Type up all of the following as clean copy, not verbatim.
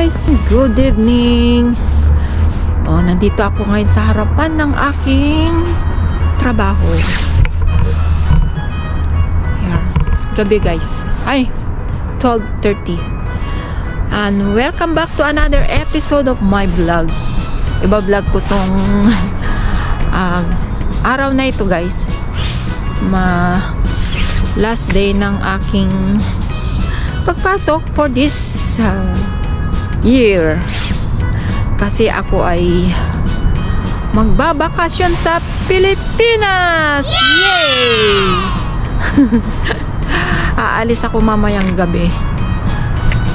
guys! Good evening! Nandito ako ngayon sa harapan ng aking trabaho. Here. Gabi guys. Ay! 12:30. And welcome back to another episode of my vlog. Iba-vlog ko tong araw na ito guys. Last day ng aking pagpasok for this year. Kasi ako ay magbabakasyon sa Pilipinas. Yay! Aalis ako mamayang gabi.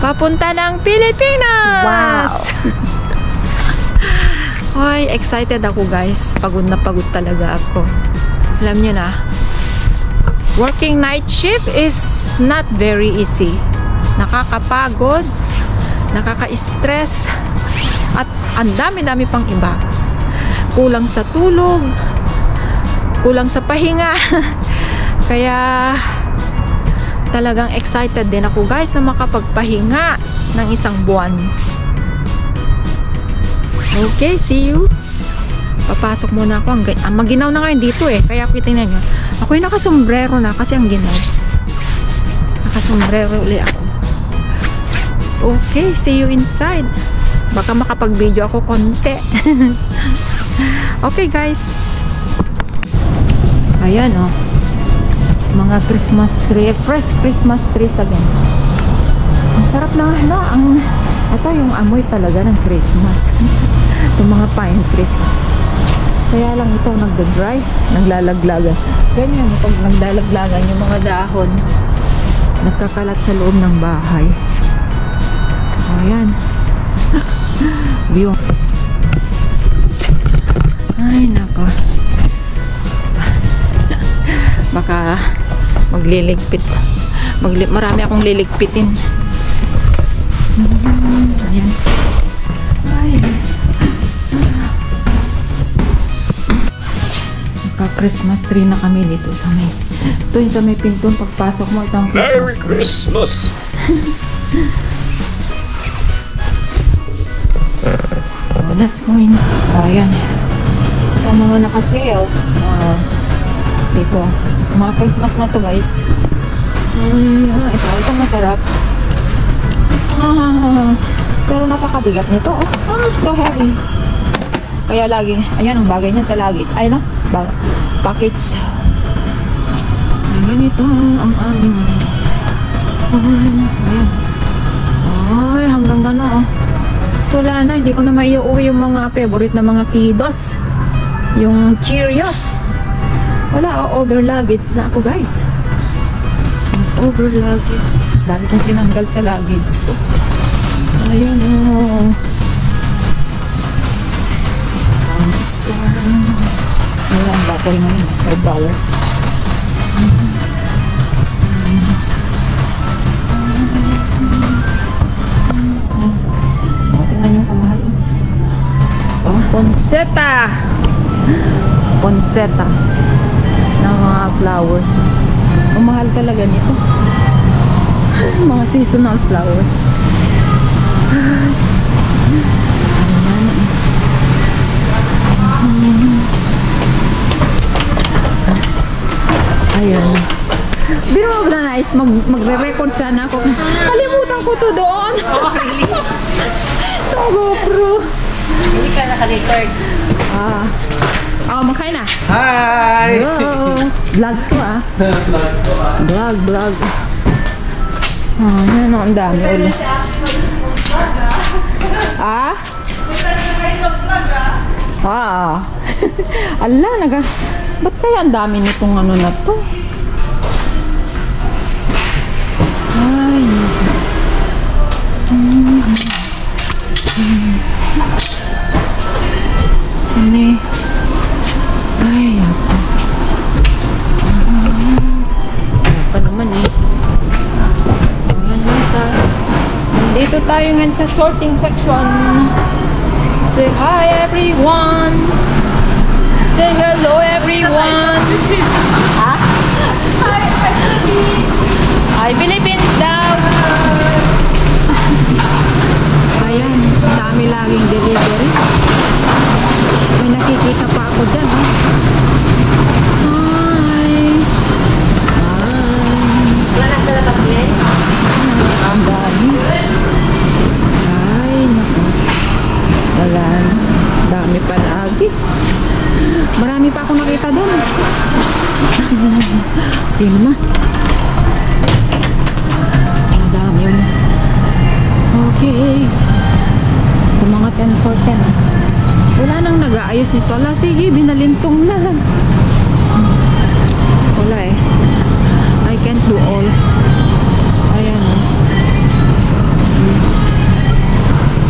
Papunta ng Pilipinas. Wow. Ay, excited ako guys. Pagod na pagod talaga ako. Alam niyo na, working night shift is not very easy. Nakakapagod, nakaka-stress, at ang dami-dami pang iba. Kulang sa tulog, kulang sa pahinga. Kaya talagang excited din ako guys na makapagpahinga ng isang buwan. Okay, see you. Papasok muna ako. Maginaw na ngayon dito eh. Kaya ako tingnan nyo. Ako yung nakasombrero na kasi ang ginaw. Nakasombrero ulit ako. Okay, see you inside. Baka makapag-video ako konti. Okay guys. Ayan oh. Mga Christmas tree. Fresh Christmas trees again. Ang sarap na ito yung amoy talaga ng Christmas. Itong mga pine trees. Kaya lang ito nagda-dry, naglalaglagan. Ganyan, pag naglalaglagan yung mga dahon, nagkakalat sa loob ng bahay. Ayan. View. Ay, nako. Baka magliligpit. Marami akong liligpitin. Ayan. Ay. Christmas tree na kami dito sa may ito yung sa may pinto pagpasok mo itong Christmas Merry tree. Christmas. Let's go in. Ayan ito mga naka-sale dito mga Christmas na to guys. Ito masarap pero napakabigat nito so heavy. Kaya lagi, ayan ang bagay niya sa lagi. Ay no, packets. Ay, ganito ang aming. Ayan. Ay, hanggang gano'n. Wala na, hindi ko na maiuwi yung mga favorite na mga kiddos. Yung Cheerios. Wala, over luggage na ako guys. Over luggage. Dami kong tinanggal sa luggage ko. Ayun o. Wala ang battery ngayon, $5. Tingnan nyo kamahal. Ponceta ng mga flowers. Mahal talaga nito. Mga seasonal flowers. Ayan. Biro mo ba na nice? Magre-record sana ako. Kalimutan ko to doon. Oh, really? Ito GoPro. Hindi ka naka-record. Makain na. Hi! Hello. Vlog to Vlog. Yan o, ang dami ulit. Ala, ba't kaya ang dami nitong ano na to? Ay. Ini. Ay, ako. Pa naman eh. Ayan nasa. Dito tayo ngayon sa sorting section. Say hi everyone. Say hello everyone. Hi Philippines daw. Ayan. Jilma. Ang dami yun. Okay. Ito mga 10 for 10. Wala nang nag-aayos nito. Ala, sige, binalintong na. Wala eh. I can't do all. Ayan o.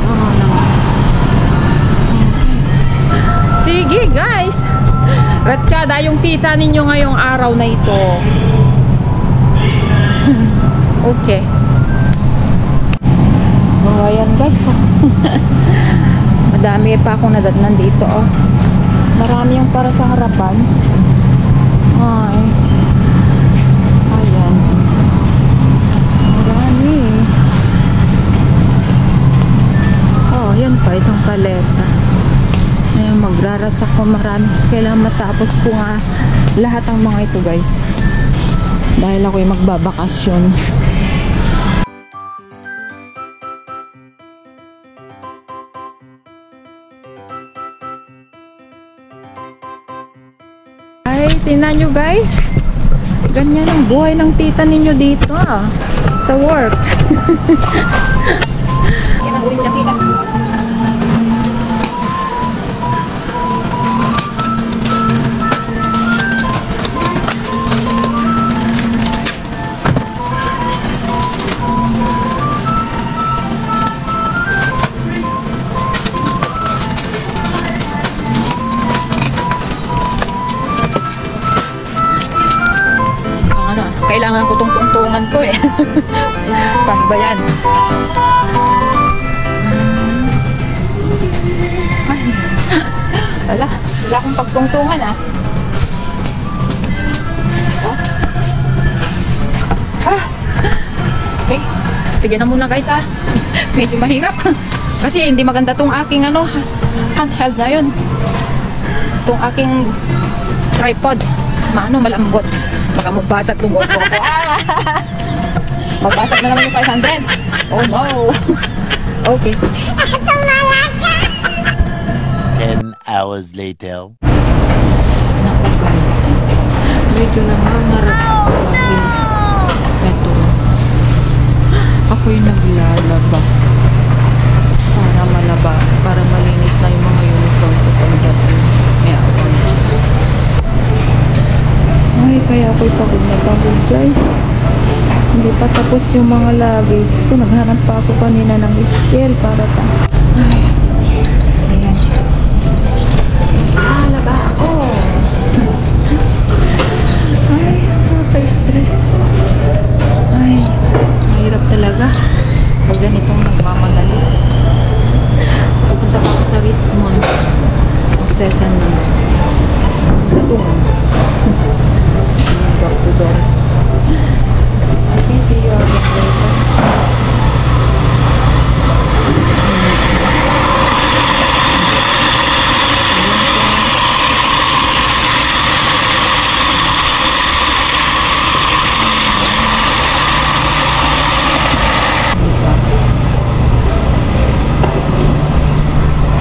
Oo naman. Okay. Sige guys. Ratsyada yung tita ninyo ngayong araw na ito. Okay. Oh, ayan guys. Madami pa akong nadatnan dito. Oh. Marami yung para sa harapan. Ay. Ayan. Marami. Oh, yan pa. Isang paleta. Ayan, magraras ako. Marami. Kailangan matapos ko nga lahat ng mga ito guys. Dahil ako ay magbabakasyon. Ay, tingnan nyo guys. Ganyan ang buhay ng tita ninyo dito sa work. Yan ang buhay ng tita. Kailangan ko tong tungtungan ko eh. Paano ba yan? Wala akong pagtungtungan ah. Okay. Sige na muna guys ah. Medyo mahirap. Kasi hindi maganda tong aking handheld na yun. Tong aking tripod. Malambot. Baka magbasag itong GoPro ko. Magbasag na naman yung 500. Oh no. Okay. 10 hours later. Naku guys. Medyo nangangarap ako lagi. Ito. Ako'y naglalaba. Para malaba. Para malinis na yung mga uniform ko pagdating. Kaya ako Diyos. Ay, kaya ako'y pagod na pagod guys. Hindi pa tapos yung mga luggage ko. Naghanap pa ako kanina ng scale para ay, ayan. Laba ako. Ay, nakaka-stress. Ay, mahirap talaga pag ganitong nagmamadali. Pupunta pa ako sa Richmond. Magsesan ng gatong. Door to door. Okay, see you again later.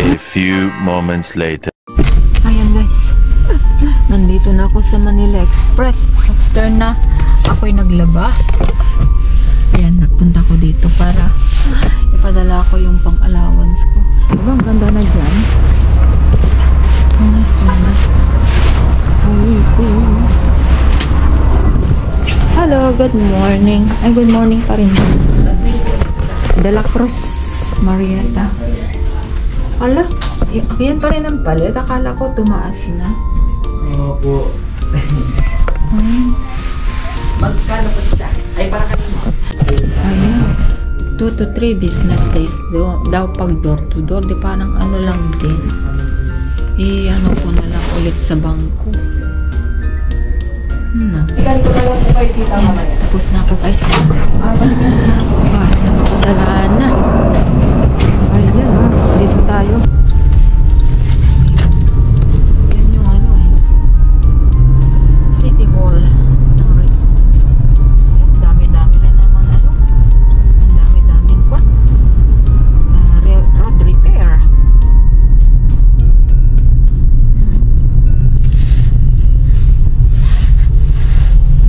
A few moments later. Ayan guys. Nandito na ako sa Manila Express. After na ako'y naglaba. Ayan, nagpunta ko dito para ipadala ko yung pang-allowance ko. Diba, ang ganda na dyan. Hello, good morning. Ay, good morning pa rin. De La Cruz, Marietta. Hala, yan pa rin ang palit. Akala ko tumaas na. Opo. Magkano po siya? Ay, para kanino? Ayun. 2 to 3 business days daw pag door to door. Di parang ano lang din. Ano ko na lang ulit sa bangko. Ilan ko na lang po kayo kita mamaya? Tapos na ako guys. Nakapadalaan na. Ayan, dito tayo. Yan yung City Hall ng Richmond. Dami-dami rin naman ang dami-daming road repair.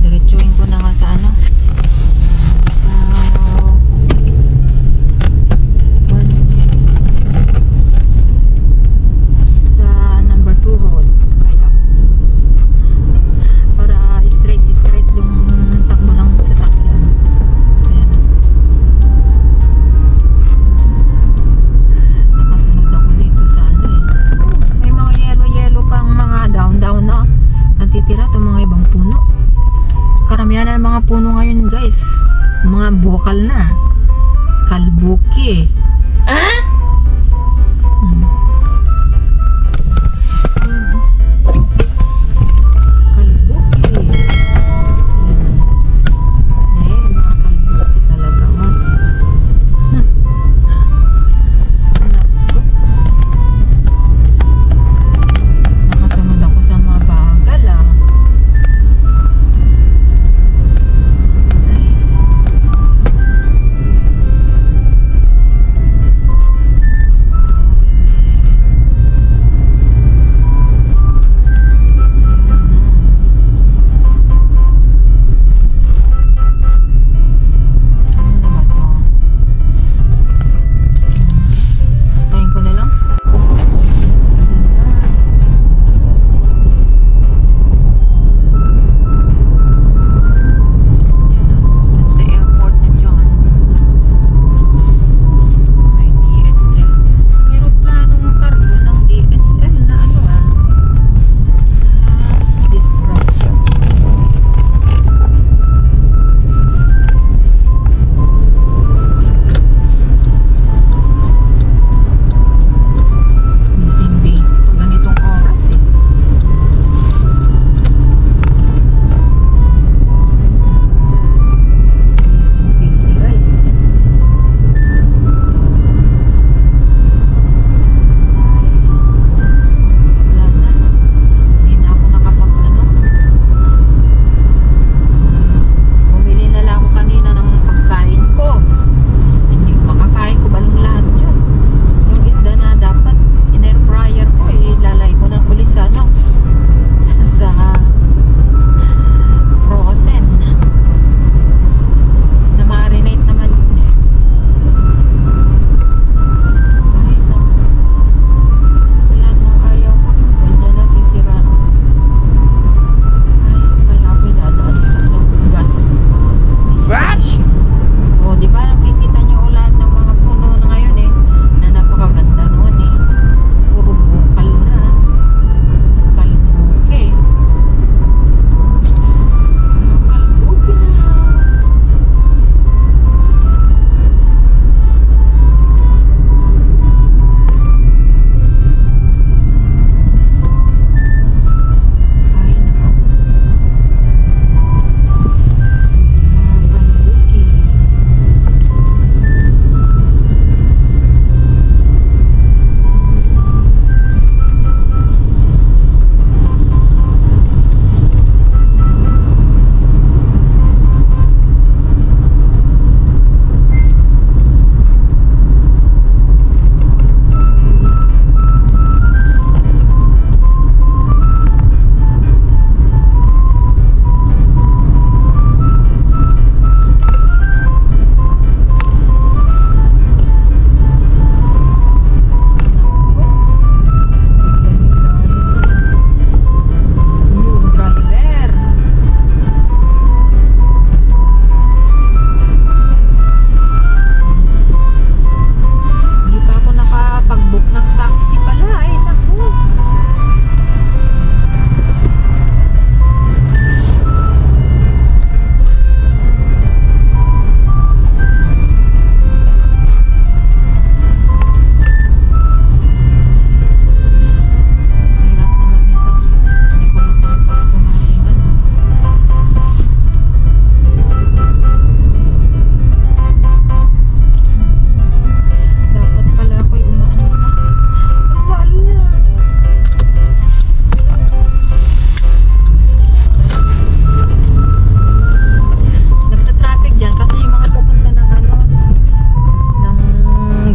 Diretso mga bukal na. Kalbuki. Ah? Kalbuki. Mga kalbuki talaga. Nakasunod ako sa mga bagal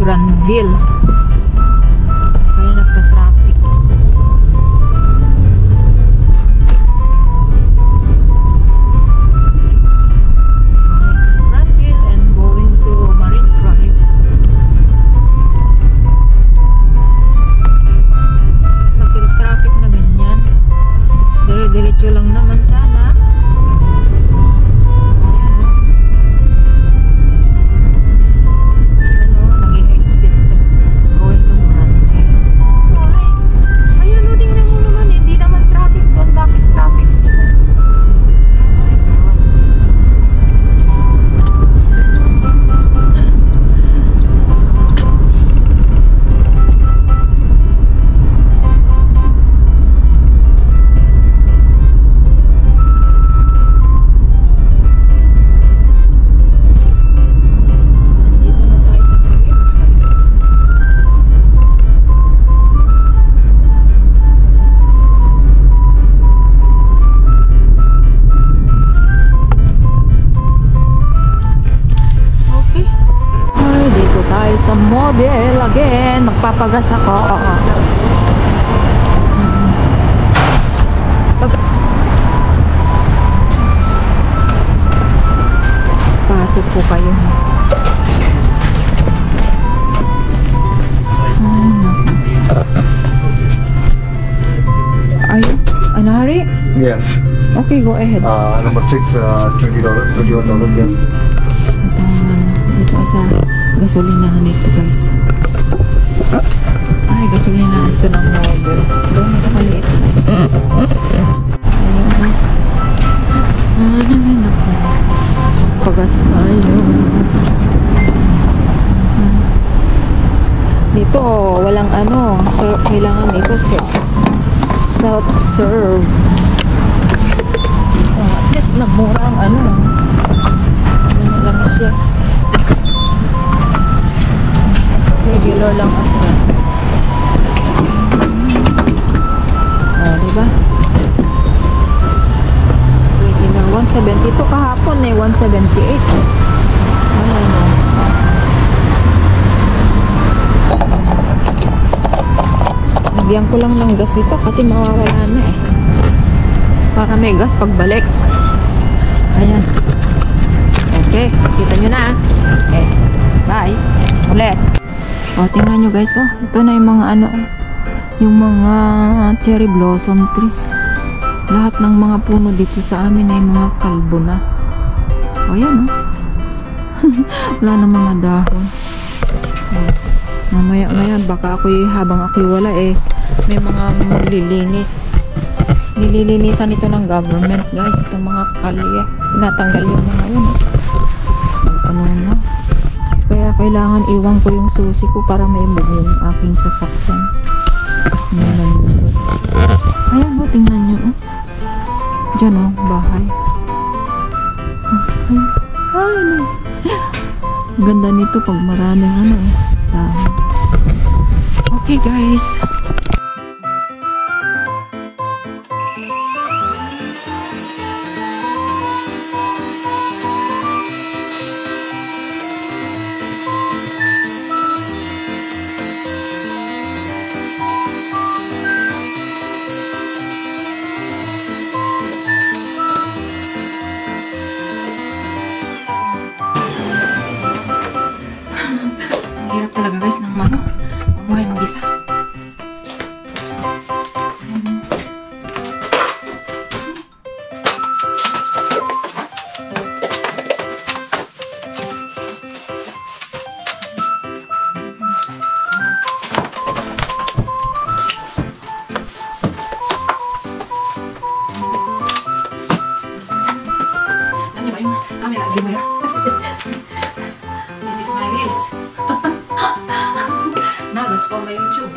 Granville. Kaya nagta-traffic. Going to Granville and going to Marine Drive. Nagta-traffic na ganyan. Dire-diretso lang naman sana. automobile again. Magpapagas ako. Pasok po kayo. Are you in a hurry? Yes. Okay, go ahead. Number 6, $20, $21, yes. Dito sa gasolinahan dito, guys. Ay, gasolinahan ito ng mobile. Doon ito maliit. Ayun. Pagas tayo. Dito, walang ano. So, kailangan ito self-serve. At least nagmura ang ano. Ano lang siya. Regular lang ako. Diba? Regular 170. Ito kahapon 178. Ayan o. Nabiyang ko lang ng gas ito kasi mawawala na eh. Para may gas pagbalik. Ayan. Okay. Kita nyo na. Okay. Bye. Ulit. O, tingnan nyo guys. Oh. Ito na yung mga ano. Yung mga cherry blossom trees. Lahat ng mga puno dito sa amin ay mga kalbo na. O, yan oh. Wala na mga dahon. Mamaya baka habang ako'y wala eh, may mga maglilinis. Nililinisan ito ng government guys, ng mga kalye. Natanggal yung mga yun. Ano na. Kaya kailangan iwan ko yung susi ko para may move yung aking sasakyan. Ayan o, tingnan nyo oh. Diyan o, bahay. Ay, no. Ganda nito pag maraming ano eh. Okay guys. Hirap talaga guys ng mamuhay mag-isa. Alam niyo ba yung camera? This is my reels. Now that's for my YouTube.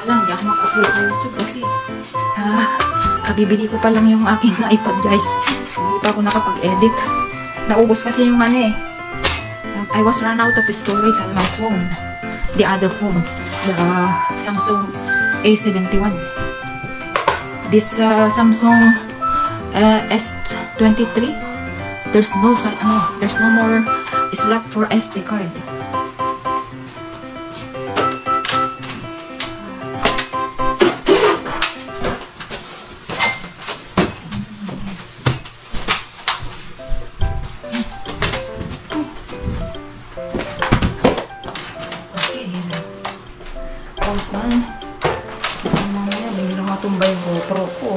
Lang, di ako mag-upload sa YouTube kasi kabibili ko pa lang yung aking iPad guys. Hindi pa ako nakapag-edit. Naubos kasi yung ano eh. I was run out of storage on my phone. The other phone. The Samsung A71. This Samsung S23, there's no more slot for SD card. Okay, mamaya biglang matumba yung GoPro ko.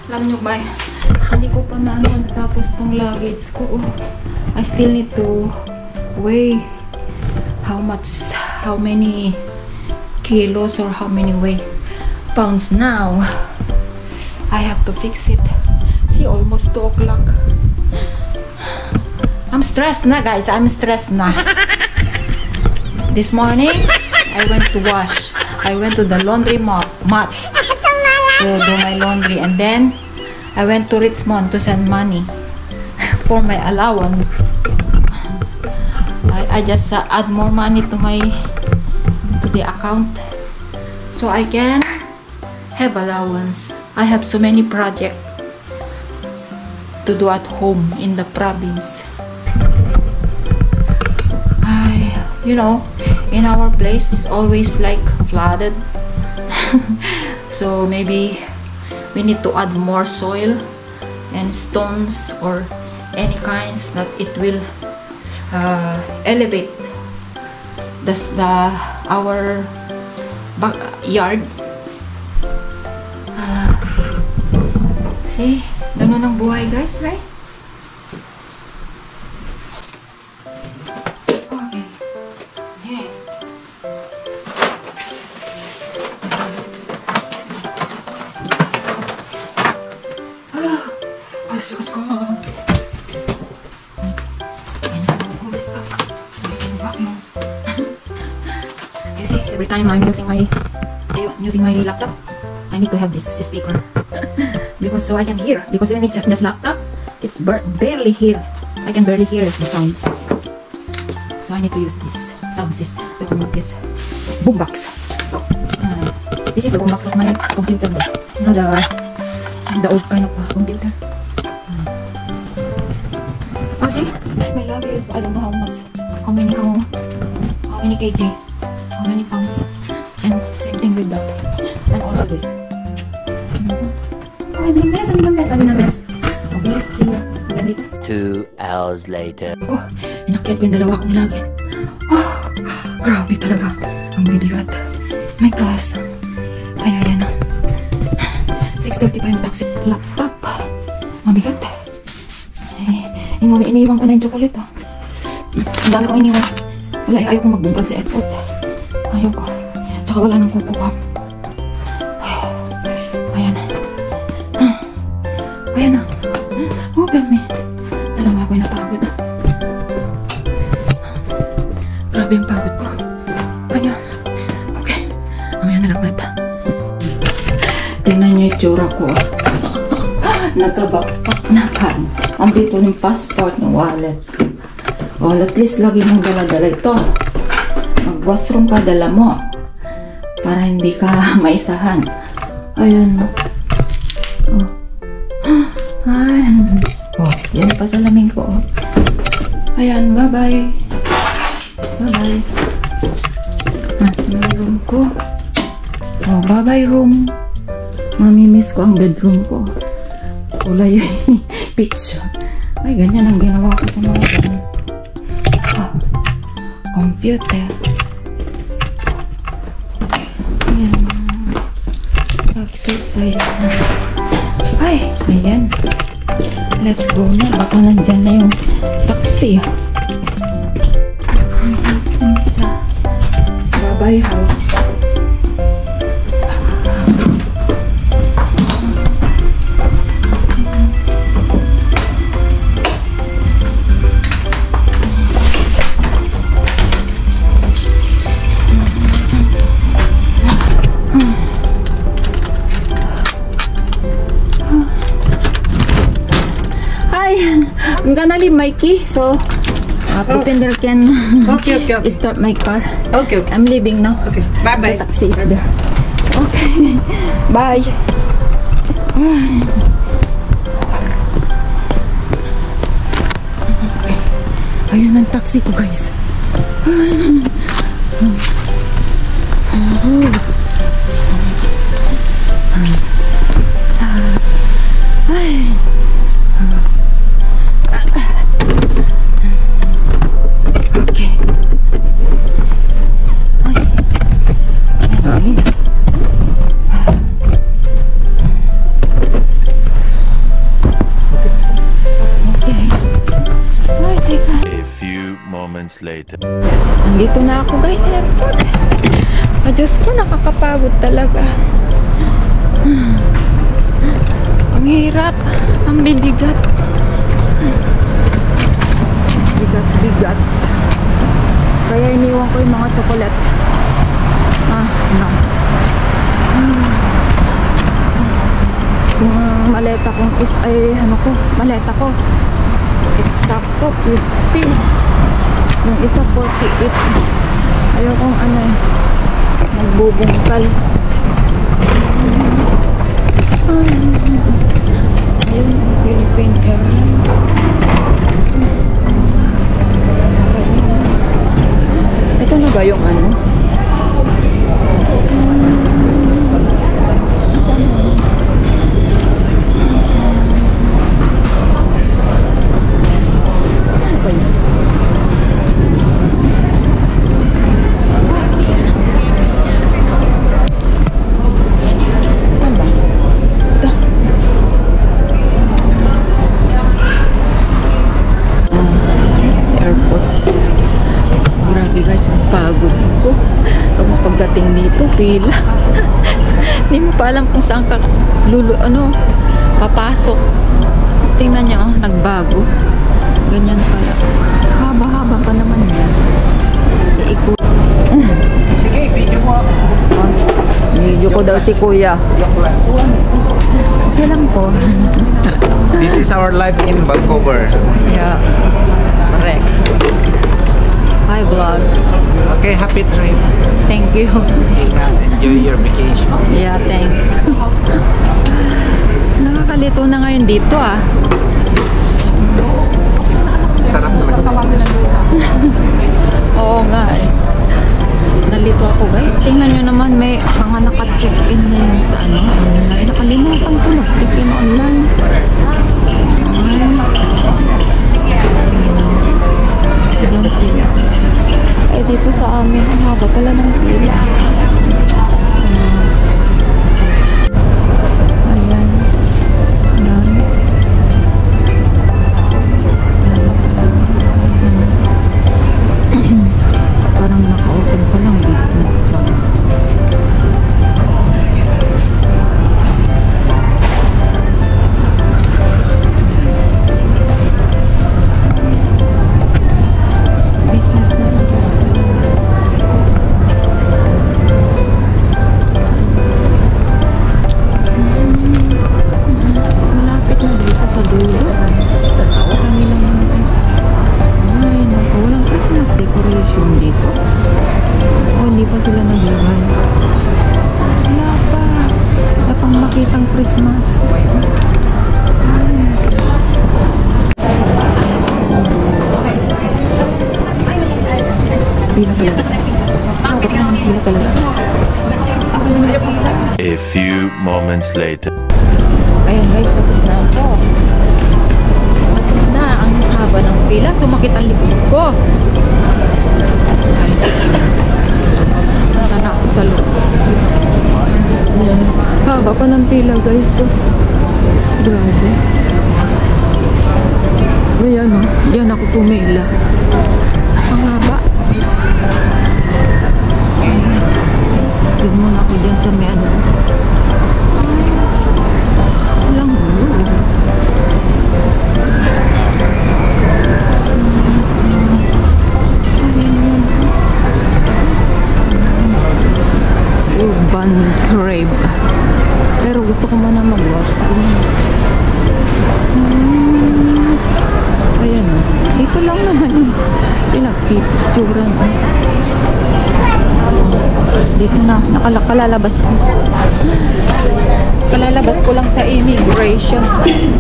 Alam nyo ba, hindi ko pa natapos tong luggage ko. I still need to weigh how many kilos or how many pounds now. I have to fix it. See, almost 2 o'clock. I'm stressed na guys, I'm stressed na. This morning, I went to wash. I went to the laundry mat to do my laundry, and then I went to Richmond to send money for my allowance. I just add more money to the account so I can have allowance. I have so many projects to do at home in the province. You know, in our place it's always like flooded. So maybe we need to add more soil and stones or any kinds that it will elevate our backyard. See, ganun ang buhay, guys, right? Every time I'm using my laptop, I need to have this speaker because so I can hear. Because when it's this laptop, it's barely hear. I can barely hear the sound. So I need to use this sound system, this boombox. This is the boombox of my computer. You know, the old kind of computer. Oh, see, my luggage is, I don't know how much, how many kg. How many pounds, and same thing with that, and also this. Oh, I'm in a mess. Okay, 2 hours later. Oh, inakyat ko yung dalawa kong luggage. Oh, grabe talaga. Ang bibigat. My gosh. Kaya yan na. 6:30 pa yung taxi. Laptop. Mabigat. Iniiwan ko na yung chocolate. Ang dami ko iniwan. Wala, ayaw ko magbungkal sa airport. Ayaw ko. Tsaka wala nang kukuha. Ayan na. Ayan na. Open me. Talaga ako'y napagod. Grabe yung pagod ko. Kaya, okay. Mamaya na lang ulit. Tingnan niyo yung tsura ko. Nagka-backpack na ka. Andito yung passport, yung wallet. Oh, at least lagi mong dala-dala ito. Mag-washroom ka, dala mo. Para hindi ka maisahan. Ayun. Oh. Ay. Oh, yan pa sa laming ko. Ayan, bye-bye. Bye-bye. Yung room ko. Oh, bye-bye room. Mamimiss ko ang bedroom ko. Kulay peach. Ay, ganyan ang ginawa ko sa mga ganyan. Oh, computer. Ayan. Exercise. Ay, ayan. Let's go na. Baka nandyan na yung taxi. Sa Babay House. I'm gonna leave my key, so Pupender can Okay. start my car. Okay. I'm leaving now. Okay. Bye-bye. The taxi is there. Okay. Bye. Okay. Ayan ang taxi ko, guys. Later. Andito na ako, guys, sa airport. Diyos ko, nakakapagod talaga. Ang hirap. Ang bibigat. Bigat. Kaya iniwan ko yung mga chocolate. No. maleta kong maleta ko. Eksakto, 50. Yung isa, 48. Ayokong nagbubungkal. Ayun, Philippine Airlines. Ito na ba yung saan ba? Saan ba yun? Saan ba? Ito. Sa airport. Grabe guys, ang pagod ko. Tapos pagdating dito, pila. Hindi mo pa alam kung saan ka papasok. Tingnan nyo, nagbago. Ganyan pala. Haba-haba pa naman yan. Iikot. Sige, video mo ako. Video ko daw si kuya. Okay lang po. This is our life in Vancouver. Yeah. Correct. Hi vlog. Okay, happy trip. Thank you. Enjoy your vacation. Yeah, thanks. Nakakalito na ngayon dito Sarap talaga. Oo nga eh. Nalito ako guys. Tingnan nyo naman, may mga naka-check-in na yun sa online. Nakalimutan ko na check-in online. Doon sila. Eh dito sa amin, ang haba pala ng pila. Ayan. Ayan. Parang naka-open pa lang business class. Business na sa class pa lang. Malapit na dito sa dulo. Kami lang ay, naku, walang Christmas decoration dito. Hindi pa sila naglagay. Wala pa. Wala pang makitang Christmas. Pila talaga. Pila talaga. A few moments later. Ayan guys, tapos na ako. Tapos na ang haba ng pila. Sumakit ang likod ko. Ay. Punta na ako sa loob. Ayan. Haba pa ng pila guys. Grabe. Ayan o. Diyan ako pumila. Ang haba. Tignan muna ako dyan sa may walang hulog. Urban Crave. Pero gusto ko muna mag-washroom. Ayan o. Dito lang naman yung pinagpipicturan. Dito na. Kalalabas ko. Kalalabas ko lang sa immigration. Ayan.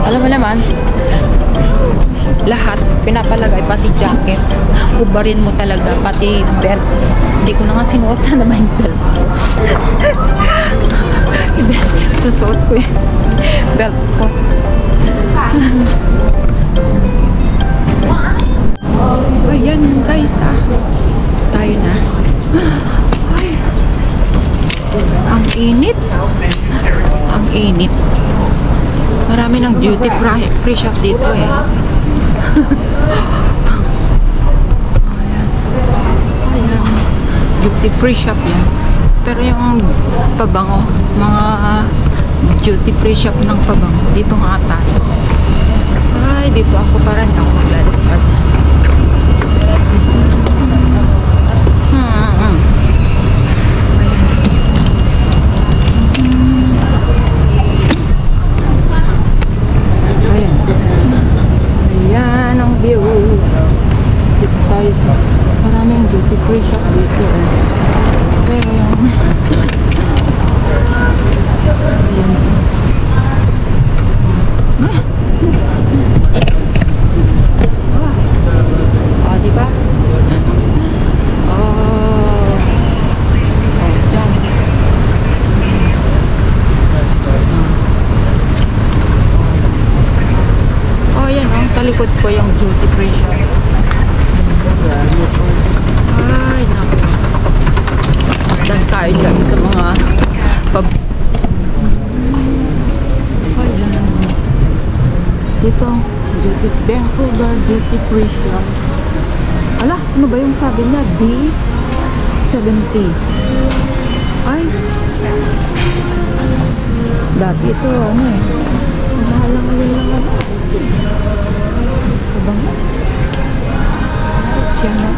Alam mo naman, lahat pinapalagay, pati jacket. Kubarin mo talaga, pati belt. Hindi ko na nga sinuot. Sana ba yung belt? Susuot ko yung belt ko. Ayan guys tayo na. Ay. Ang init. Ang init. Marami ng duty free shop dito eh. Ayan. Duty free shop yan. Pero yung pabango, mga duty free shop ng pabango, dito nga tayo. Ay, dito ako parang nakalalipad. tayo guys sa mga ayan. Dito Vancouver duty free shop. Ala, ano ba yung sabi niya? B70. Ay, dati ito ano eh, mahalang lang ano. Diba nga? Siya na.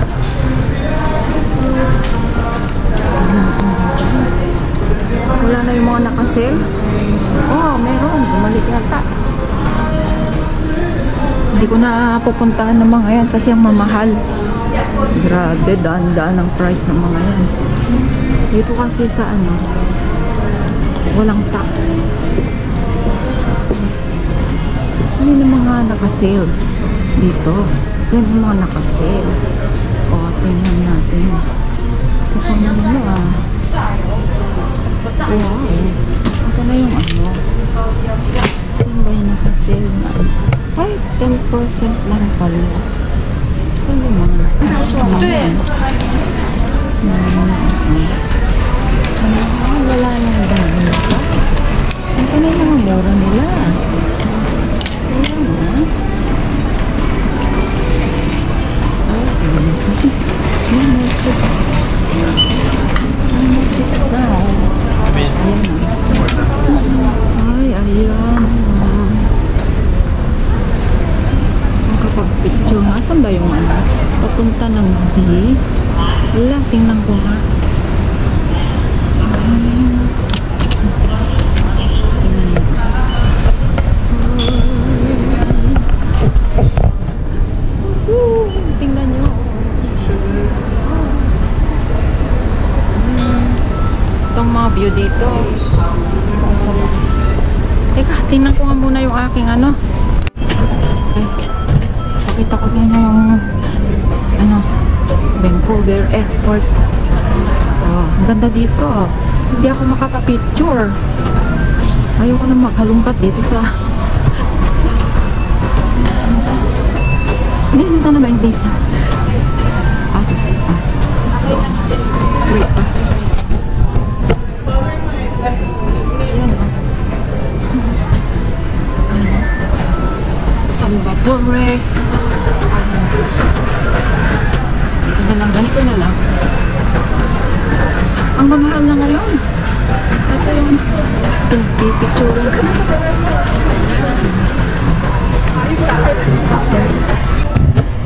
Wala na yung mga nakasale. Oh, meron. Bumalik yata. Hindi ko na pupuntahan ng mga yan kasi ang mamahal. Grabe, daan-daan ang price ng mga yan. Dito kasi sa ano, walang tax. Ano yung mga nakasale dito? Yan yung mga nakasale. O, tingnan natin. Ito ano ah. Wow. Asan na yung ano? Saan ba yung nakasale na? Ay, 10% lang pala. Saan yung mga? Wala nang dami. Asan na yung mga mura nila? Wala na. Ay, sige. Ay, ayan. Magkapag-picture nga. Saan ba yung ano? Papunta ng D. Wala, tingnan ko nga. Tingnan nyo. Itong mga view dito. Teka, tingnan ko nga muna yung aking ano. Okay. Pakita ko sa inyo yung ano, Vancouver Airport. Oh, ang ganda dito. Hindi ako makaka-picture. Ayoko na maghalungkat dito sa hindi, nasaan na ba yung visa? Straight pa. Salvatore. Dito na lang, ganito na lang. Ang mamahal na ngayon. Ito yung picture ko.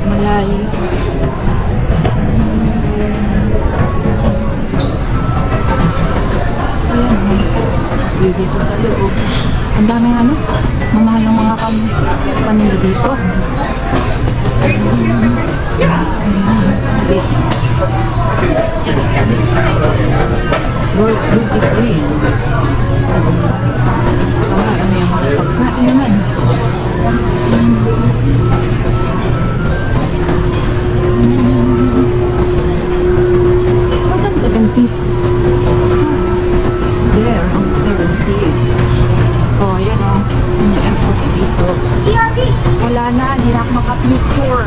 Malayo. Ayan. View dito sa loob. Ang daming ano, mamahal ng mga paninda dito. World duty free. Ano yung mga pagkain naman. Saan 70? There, ang 70. Oh, yan o. Yung airport dito. Wala na, hindi na ako makapicture.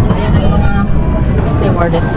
Ayan ang mga stewardess.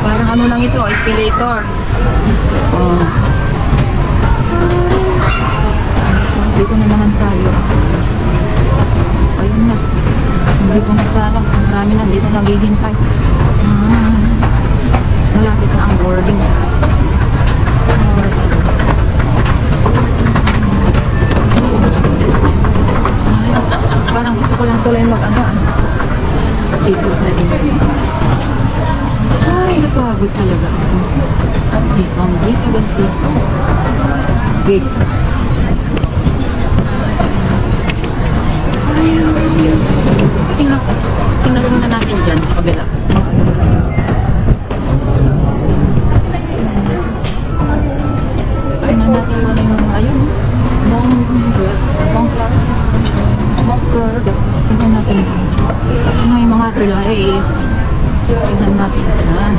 Parang ano lang ito, escalator. Oh. Dito na naman tayo. Ayun na. Hindi ko nasala. Marami na dito naghihintay. Malapit na ang boarding. Parang gusto ko lang tuloy mag-ano. Ipis na din. Ay, napagod talaga ako. Dito ang B17. Gate. Tingnan muna natin dyan sa kabila. Tingnan natin muna yung mga ayun. Moncler. Tingnan natin. Tingnan yung mga relay. Tingnan natin dyan.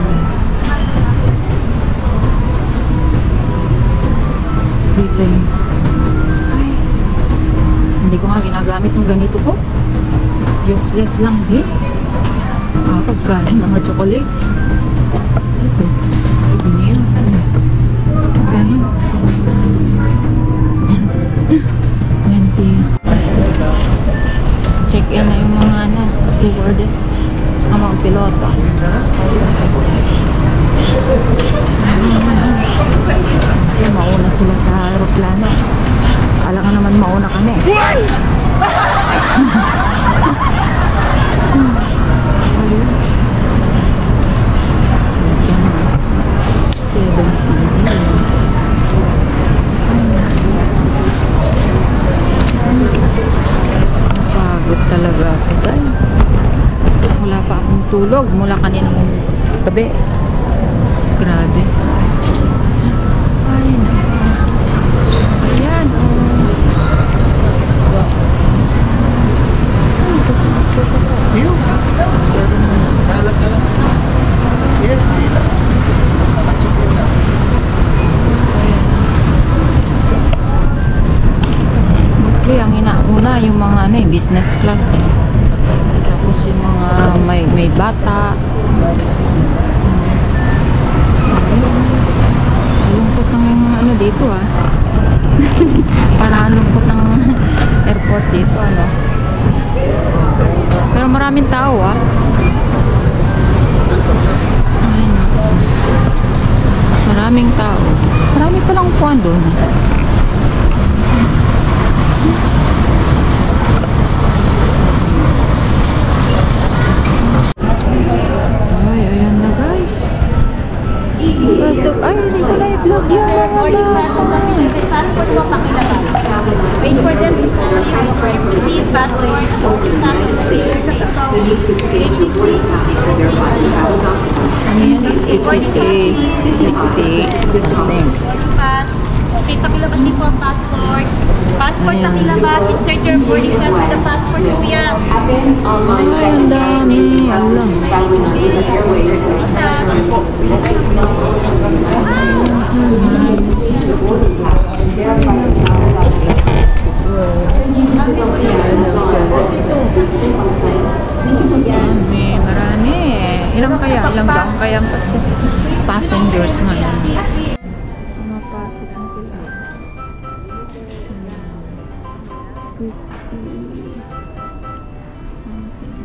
Dito yung ay, hindi ko nga ginagamit ng ganito ko. Useless lang din. Pagkain mga chocolate. Ito. Souvenir. Ganun. 20. Check in na yung mga stewardess. Tsaka mga piloto. Ay, mauna sila sa aeroplano. Kala ka naman mauna kami. Napagod talaga ako dahil wala pa akong tulog mula kaninang gabi. Grabe. Ay, naku. Ayan, mostly ang inauna yung mga business class eh. Tapos yung mga may bata. Lungkot ng yung dito ah. Parang lungkot ng airport dito Pero maraming tao ah. Ay naku. Maraming tao. Marami palang upuan doon. Ay, ayan na guys. Pasok. Ay, hindi ko na i-vlog yan. Passport mo pakilabas. Wait for them to receive passport. Ano yan? 53, 60, 59. Okay, pakilabas din po ang passport. Passport pakilabas. Insert your boarding pass with the passport kuya. Ay, ang dami. Alam. Marami. Ilang kaya? Ilang daang kaya kasi passengers ngayon. Pumapasok na sila. 50 something.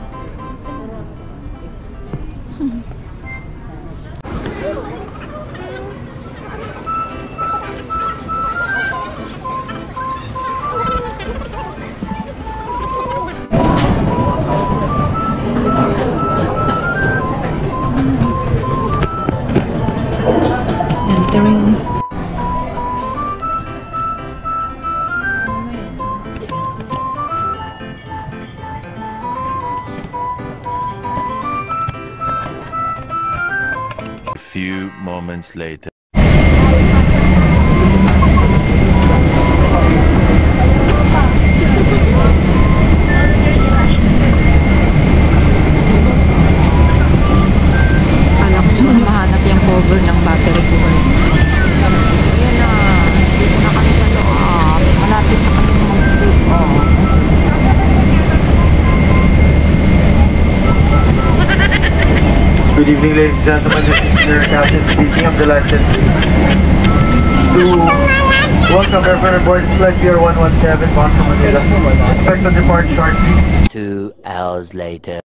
Entering. A few moments later. Kala ko naman mahanap yung cover ng battery ko guys. Ayan na. Dito na kami sa loob. Malapit na kami mag-trip. Good evening, ladies and gentlemen. This is your captain speaking of the license. To welcome everyone aboard Flight Pier 117, Boston, Manila. Expect to depart shortly. 2 hours later.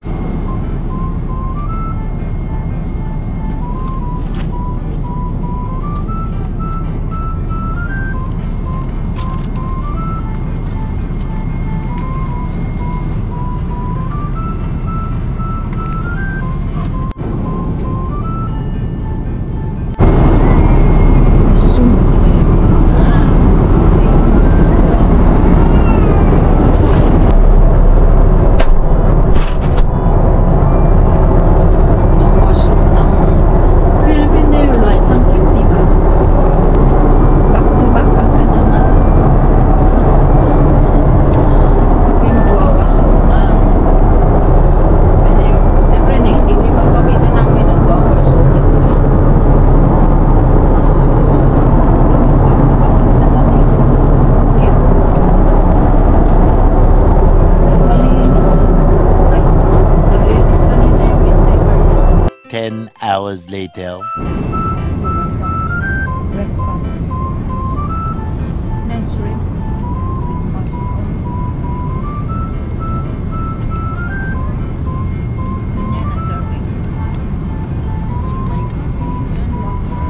hours later. Breakfast. Nice shrimp. Mushroom. Ganyan ang serving. My coffee and water.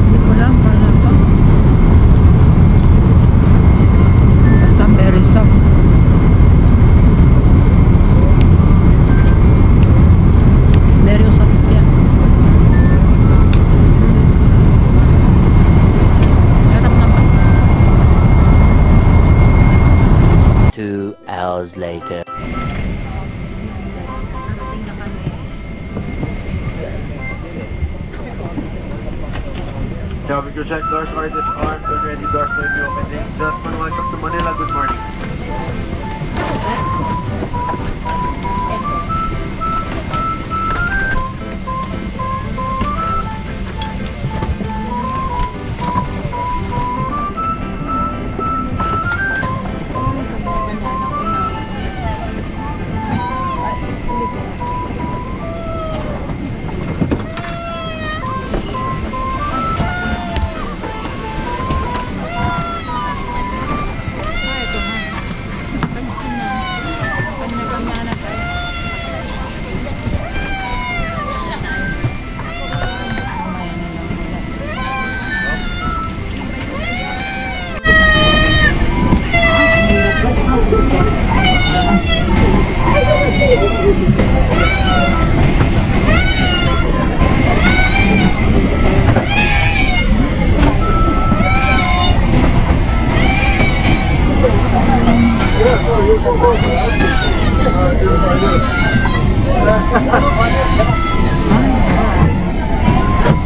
Hindi ko alam kung ano to. Basta very soft. Very soft siya. Sarap naman. 2 hours later. Narating na kami. Traffic crew check, doors are disarmed, when ready, doors will be opening. Gentlemen, welcome to Manila, good morning. Ito na. Kanya-kanya na tayo. Mamaya na lang ulit.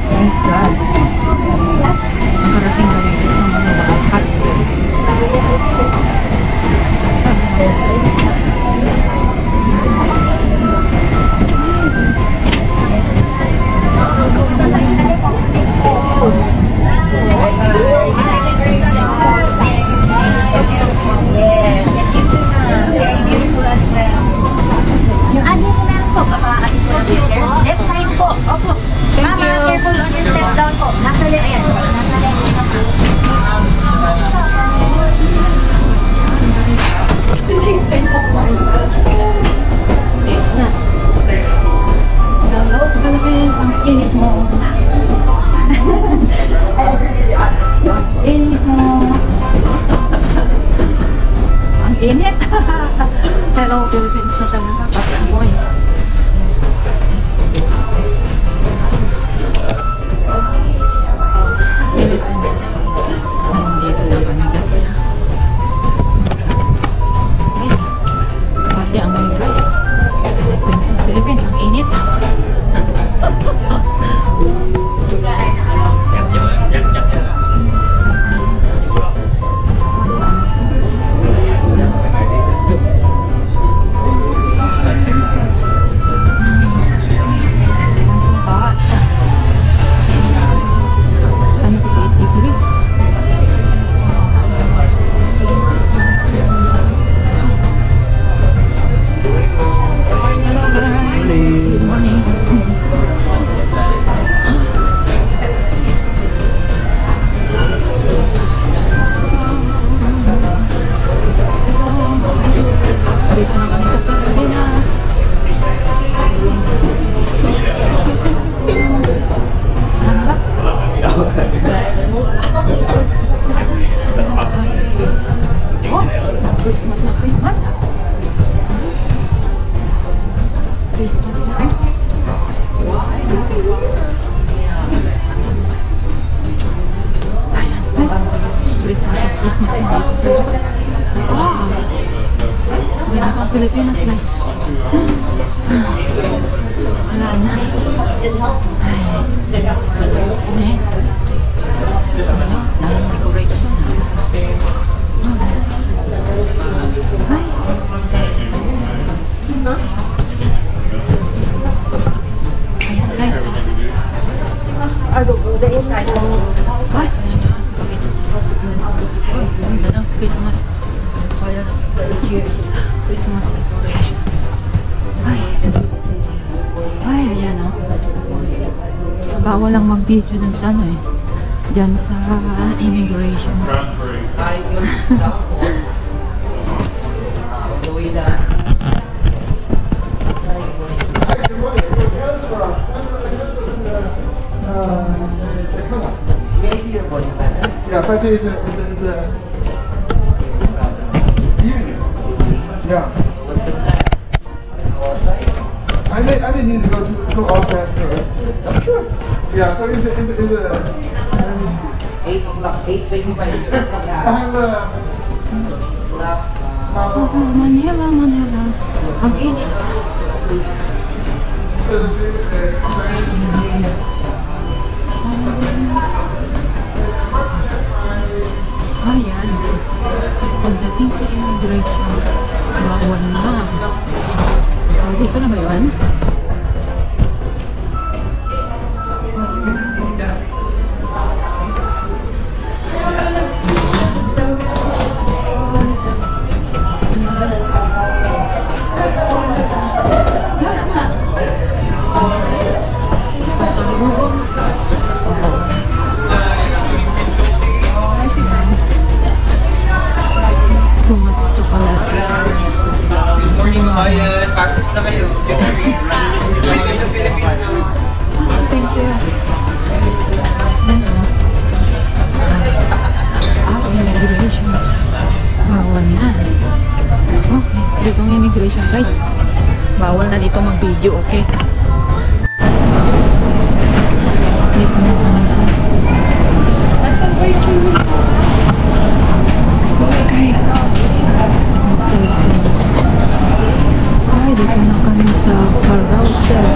Thank God. Nakarating na rin sa mga lahat. Yes, and you too, ma'am. Very beautiful as well. Yung adyo po meron po, assist po teacher. Left side po. Opo. Mama, careful on your step down po. Nasa left, ayan. Nasa left na po. Hello, Philippines. Ang init mo. Init mo. Ang init. Hello, Philippines na talaga. Pag-amoy. Philippines. Nandito na kami guys. Ay, pati amoy guys. Philippines, ang init. Pilipinas guys. Wala na. Ay. Daming decoration. Ay. Ayan guys. Ay, ano na? Uy, ganda ng Christmas. Wala na. Christmas decorations. Ay. Ay, ayan o. Bawal lang mag-video dun sa ano eh. Diyan sa immigration. May I see your boarding pass? Yeah, 5 days is a evening. Yeah. What's your time? Go outside? I may need to go outside first. Sure. Yeah, so is let me see. 8 o'clock, 8:25. I Yeah. have So, black, Oh, Manila, Manila. Ang init. Ayan. Pagdating sa immigration, bawal na. So, dito na ba yun? Pasalubong. Too much chocolate. Good morning, Bayan. Pasok na kayo. Philippines. Welcome to Philippines now. Thank you. Immigration. Bawal na. Okay, dito ang immigration, guys. Bawal na dito mag-video, okay? Dito na kami, guys. Okay. Ay, dito na kami sa carousel.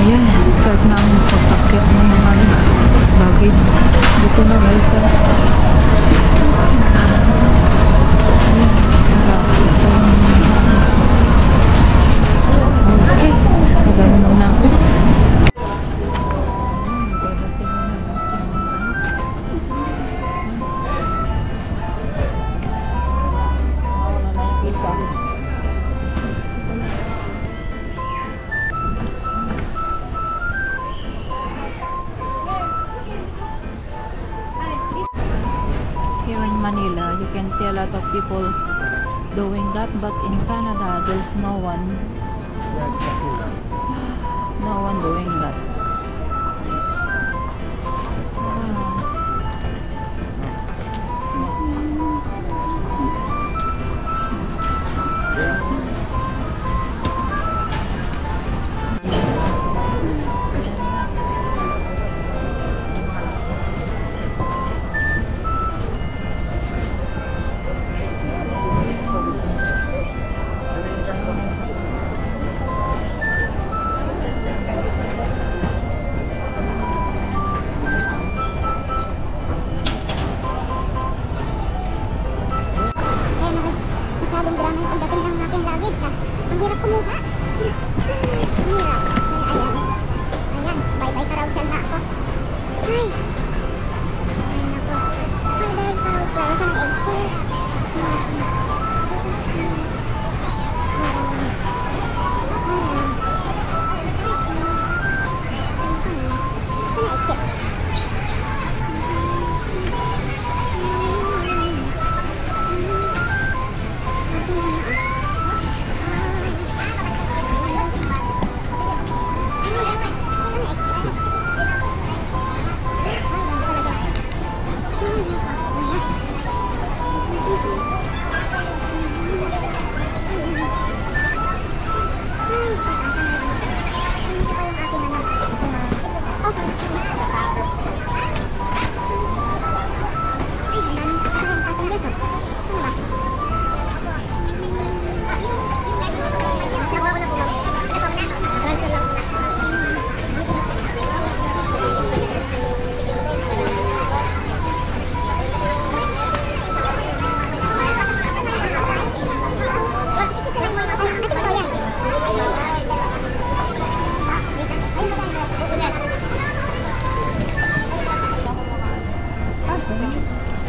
Ayan, start na ang pagpakit ng mga baggage. Dito na guys. Okay, magano muna ako. Here in Manila, you can see a lot of people doing that, but in Canada, there's no one doing that.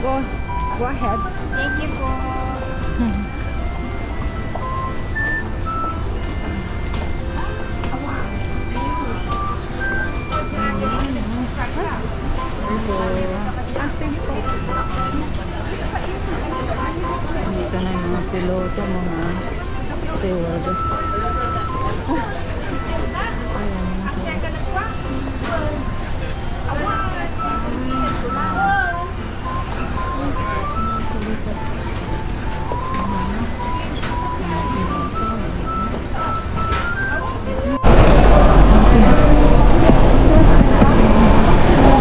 Go ahead. Thank you po. Dito na yung mga piloto, mga stewardess.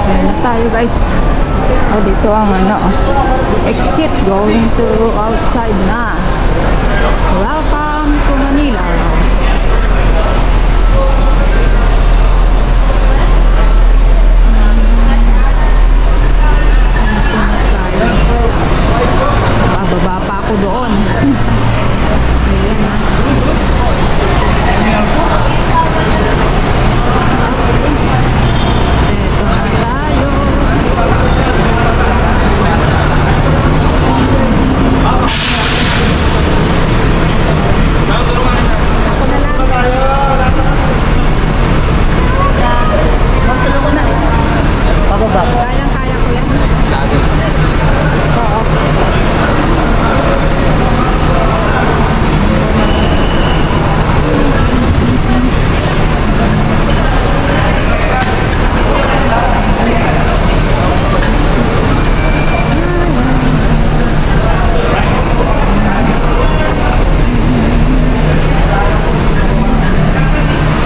Ayan na tayo guys. Oh, dito ang ano, exit going to outside na. Welcome to Manila. Bababa pa ako doon. Ayan na. Eto na tayo. Kayang-kaya ko yan. Oo.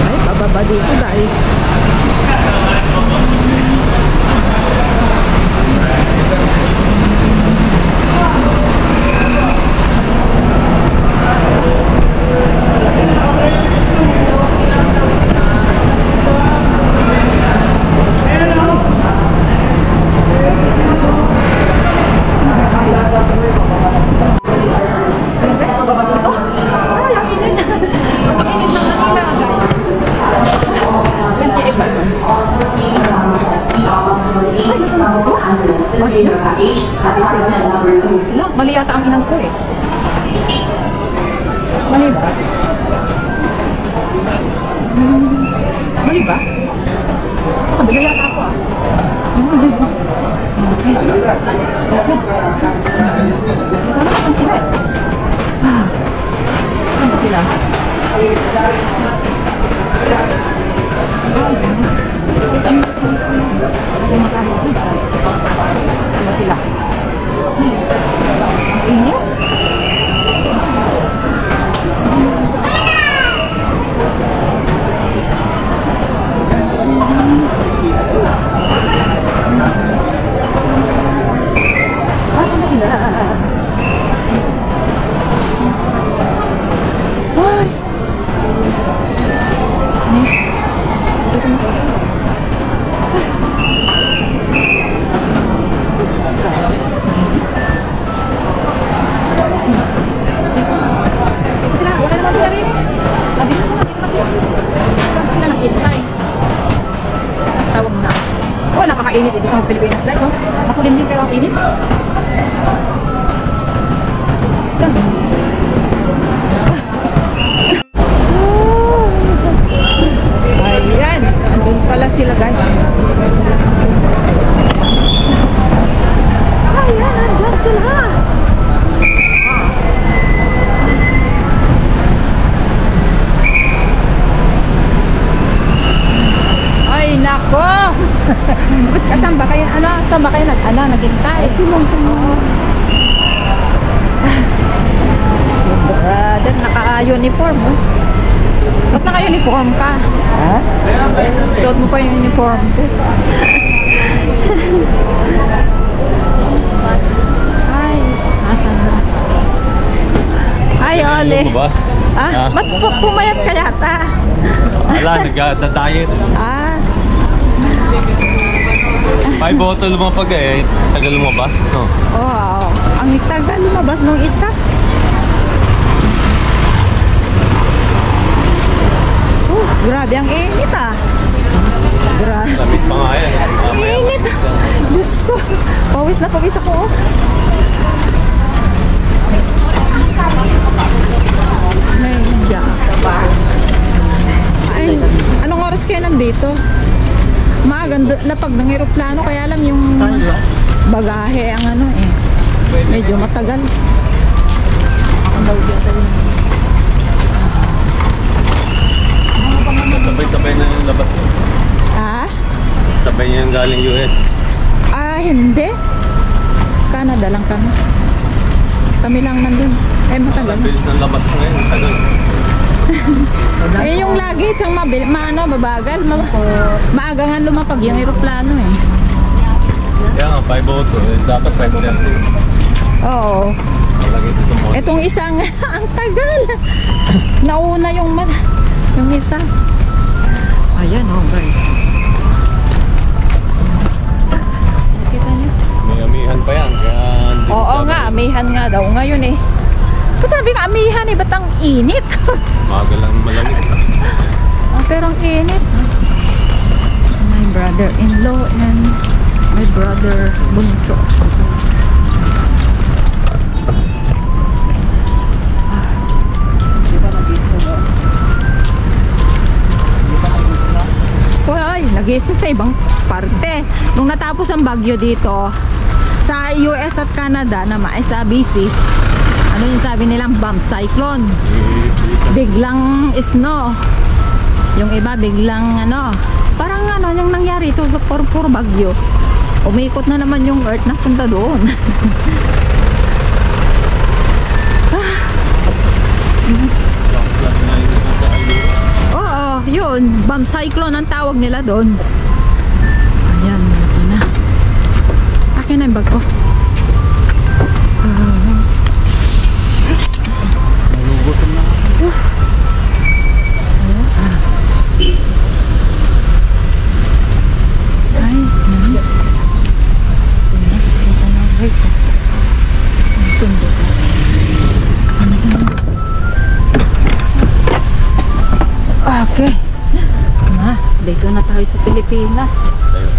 Ay, pababa dito guys. Ayan guys, pababa dito. Ay, ang init. Ang init ng kanina guys. Yan, Ay, mali yata ang inang ko eh. Mali ba? Mali ba? Sa kabila yata ako ah. Okay. Saan sila eh? Saan ba sila? Saan ba sila? Ingat? Saan ba sila? Ay! Napakainit dito sa Pilipinas guys, oh. Nakulimlim pero ang init. Saan? Ayan, andun pala sila guys. Ayan, andun sila. Ay, nako! Saan ba kayo, saan ba kayo naghintay? Brother, naka-uniform mo. Ba't naka-uniform ka? Ha? Suot mo pa yung uniform ko. Ay, asan na? Ay, Oli. Ah, ba't pumayat ka yata? Wala, nag-diet. Ah. May bottle mo pag eh, tagal lumabas, no? Oo, ang tagal lumabas nung isa. Grabe ang init ah. Grabe. Lamig pa nga yan. Mamaya. Init. Diyos ko. Pawis na pawis ako. Oh. Naiya. Ay, anong oras kayo nandito? Maganda lapag ng eroplano, kaya lang yung bagahe ang ano eh. Medyo matagal. Sabay-sabay na yung labas. Ah? Sabay niya yung galing US. Ah, hindi. Canada lang kami. Kami lang nandun. Eh, matagal. Bilis ng labas ko ngayon. Tagal. Eh, yung lagi, isang babagal. Maaga nga lumapag yung eroplano eh. Kaya nga, 5:02. Dapat 5:30. Oo. Malagay ito sa mall. Etong isang, ang tagal. Nauna yung isa. Ayan oh guys. Kita niyo? May amihan pa yan. Kaya hindi Oo masyado. nga, amihan nga daw ngayon eh. Ba't sabi ka amihan eh? Ba't ang init? Maga lang malamig. Pero ang init. My brother-in-law and my brother bunso. Hoy, nag-iisip sa ibang parte. Nung natapos ang bagyo dito, sa US at Canada naman, ay sa BC, ano yung sabi nilang bomb cyclone. Biglang snow. Yung iba biglang ano, parang ano yung nangyari ito sa puro bagyo. Umikot na naman yung earth na punta doon. Oo, yun. Bomb cyclone ang tawag nila doon. Ayan, ito na. Akin na yung bag ko. Ay, ito na guys. Ang sundo ko. Okay. Na, dito na tayo sa Pilipinas. Tayo.